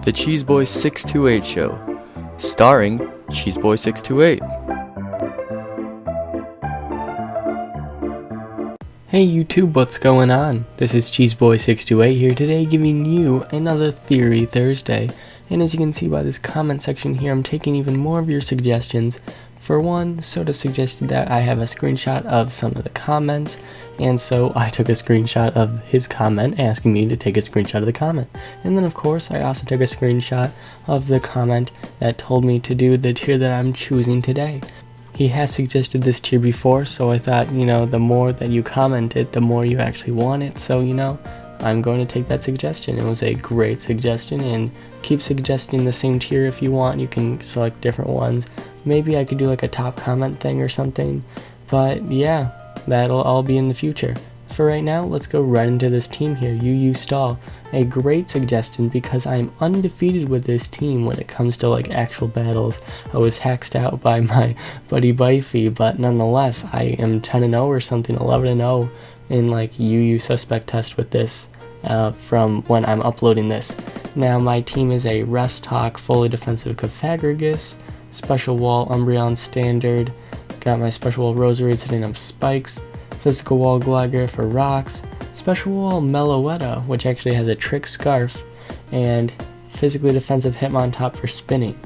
The Cheeseboy 628 Show, starring Cheeseboy 628. Hey YouTube, what's going on? This is Cheeseboy 628 here today giving you another Theory Thursday. And as you can see by this comment section here, I'm taking even more of your suggestions. For one, Soda suggested that I have a screenshot of some of the comments, and so I took a screenshot of his comment asking me to take a screenshot of the comment. And then of course I also took a screenshot of the comment that told me to do the tier that I'm choosing today. He has suggested this tier before, so I thought, the more that you comment it, the more you actually want it, so I'm going to take that suggestion. It was a great suggestion, and keep suggesting the same tier if you want. You can select different ones. Maybe I could do like a top comment thing or something, but yeah, that'll all be in the future. For right now, let's go right into this team here, UU Stall. A great suggestion because I'm undefeated with this team when it comes to like actual battles. I was hacked out by my buddy Bifey, but nonetheless, I am 10-0 or something, 11-0 in like UU suspect test with this from when I'm uploading this. Now my team is a Rest Talk, fully defensive Cofagrigus, Special Wall Umbreon Standard, got my Special Wall Roserade setting up Spikes, Physical Wall Gligar for Rocks, Special Wall Meloetta, which actually has a Trick Scarf, and Physically Defensive Hitmontop for Spinning.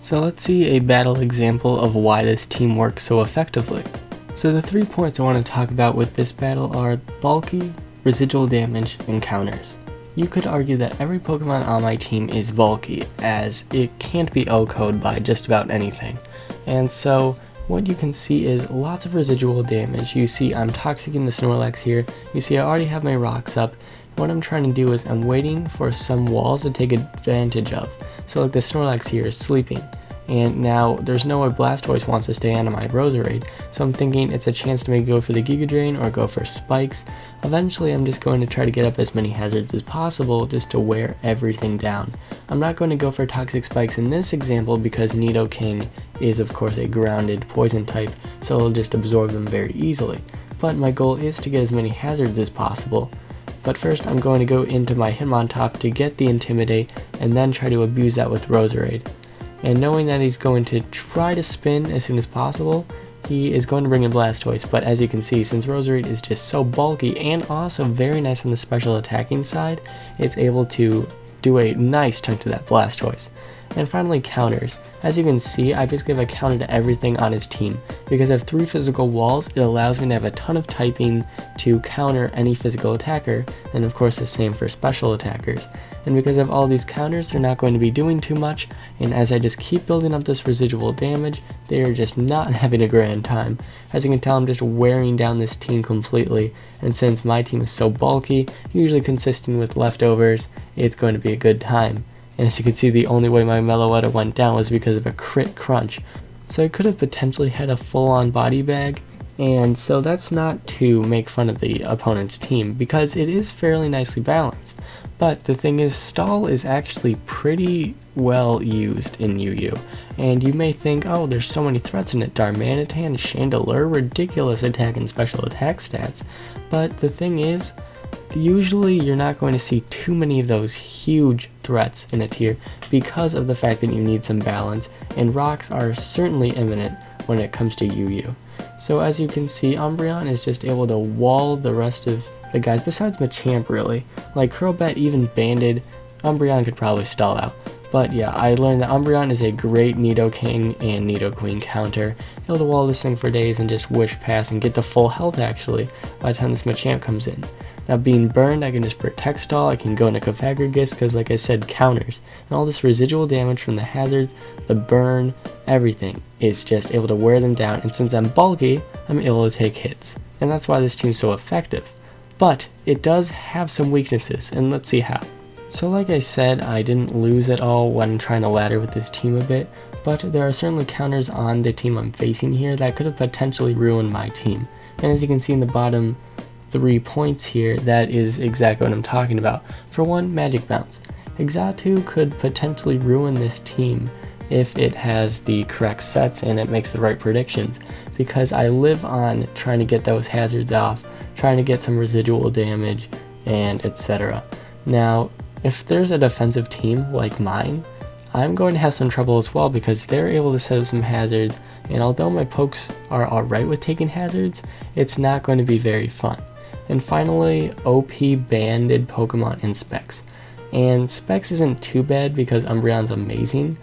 So let's see a battle example of why this team works so effectively. So the 3 points I want to talk about with this battle are bulky, residual damage, and counters. You could argue that every Pokemon on my team is bulky, as it can't be O-code by just about anything. And so what you can see is lots of residual damage. You see I'm toxicing the Snorlax here. You see I already have my rocks up. What I'm trying to do is I'm waiting for some walls to take advantage of. So like the Snorlax here is sleeping, and now there's no way Blastoise wants to stay on my Roserade, so I'm thinking it's a chance to maybe go for the Giga Drain or go for Spikes. Eventually I'm just going to try to get up as many hazards as possible just to wear everything down. I'm not going to go for Toxic Spikes in this example because Nidoking is of course a grounded poison type, so it'll just absorb them very easily. But my goal is to get as many hazards as possible. But first I'm going to go into my Hitmontop to get the Intimidate and then try to abuse that with Roserade. And knowing that he's going to try to spin as soon as possible, he is going to bring in Blastoise, but as you can see, since Roserade is just so bulky and also very nice on the special attacking side, it's able to do a nice chunk to that Blastoise. And finally, counters. As you can see, I just give a counter to everything on his team. Because I have 3 physical walls, it allows me to have a ton of typing to counter any physical attacker, and of course the same for special attackers. And because of all these counters, they're not going to be doing too much, and as I just keep building up this residual damage, they are just not having a grand time. As you can tell, I'm just wearing down this team completely, and since my team is so bulky, usually consisting with leftovers, it's going to be a good time. And as you can see, the only way my Meloetta went down was because of a crit crunch. So I could have potentially had a full-on body bag, and so that's not to make fun of the opponent's team, because it is fairly nicely balanced. But the thing is, Stall is actually pretty well used in UU, and you may think, oh, there's so many threats in it, Darmanitan, Chandelure, ridiculous attack and special attack stats. But the thing is, usually you're not going to see too many of those huge threats in a tier because of the fact that you need some balance, and rocks are certainly imminent when it comes to UU. So as you can see, Umbreon is just able to wall the rest of the guys besides Machamp really. Like Crobat, even banded, Umbreon could probably stall out. But yeah, I learned that Umbreon is a great Nidoking and Nidoqueen counter. Able to wall this thing for days and just wish pass and get to full health actually by the time this Machamp comes in. Now being burned, I can just protect Stall, I can go into Cofagrigus because like I said, counters. And all this residual damage from the hazards, the burn, everything is just able to wear them down, and since I'm bulky, I'm able to take hits. And that's why this team's so effective. But it does have some weaknesses, and let's see how. So like I said, I didn't lose at all when trying to ladder with this team a bit, but there are certainly counters on the team I'm facing here that could have potentially ruined my team. And as you can see in the bottom 3 points here, that is exactly what I'm talking about. For one, Magic Bounce. Xatu could potentially ruin this team if it has the correct sets and it makes the right predictions, because I live on trying to get those hazards off, trying to get some residual damage, and etc. Now, if there's a defensive team like mine, I'm going to have some trouble as well because they're able to set up some hazards, and although my pokes are alright with taking hazards, it's not going to be very fun. And finally, OP banded Pokemon in Specs. And Specs isn't too bad because Umbreon's amazing,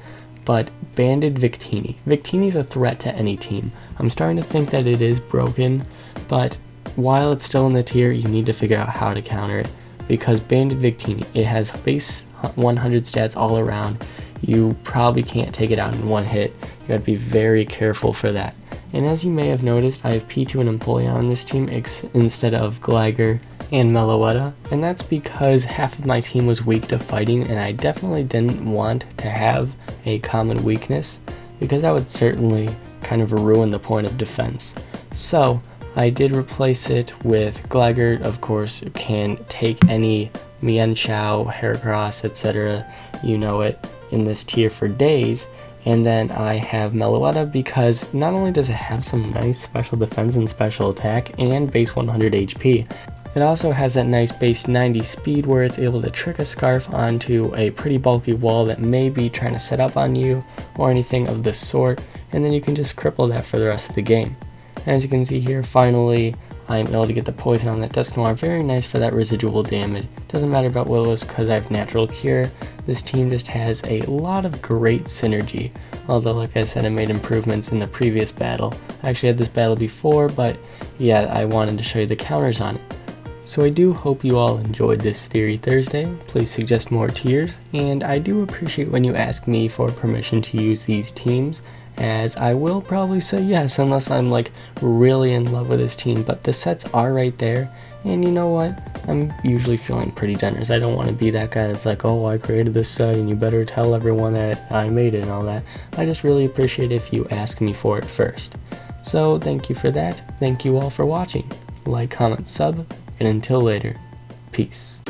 but banded Victini. Victini's a threat to any team. I'm starting to think that it is broken, but while it's still in the tier, you need to figure out how to counter it, because banded Victini, it has base 100 stats all around. You probably can't take it out in one hit. You gotta be very careful for that. And as you may have noticed, I have P2 and Empoleon on this team instead of Gligar and Meloetta, and that's because half of my team was weak to fighting, and I definitely didn't want to have a common weakness because that would certainly kind of ruin the point of defense. So I did replace it with Gligar. Of course, can take any Mienshao, Heracross, etc. You know it, in this tier for days. And then I have Meloetta because not only does it have some nice special defense and special attack and base 100 HP, it also has that nice base 90 speed where it's able to trick a Scarf onto a pretty bulky wall that may be trying to set up on you or anything of the sort, and then you can just cripple that for the rest of the game. And as you can see here, finally I'm able to get the poison on that Dusknoir. Very nice for that residual damage. Doesn't matter about Willows because I have Natural Cure. This team just has a lot of great synergy. Although, like I said, I made improvements in the previous battle. I actually had this battle before, but yeah, I wanted to show you the counters on it. So I do hope you all enjoyed this Theory Thursday. Please suggest more tiers, and I do appreciate when you ask me for permission to use these teams, as I will probably say yes unless I'm like really in love with this team, but the sets are right there, and you know what, I'm usually feeling pretty generous. I don't want to be that guy that's like, oh, I created this set and you better tell everyone that I made it and all that. I just really appreciate if you ask me for it first. So thank you for that. Thank you all for watching. Like, comment, sub, and until later, peace.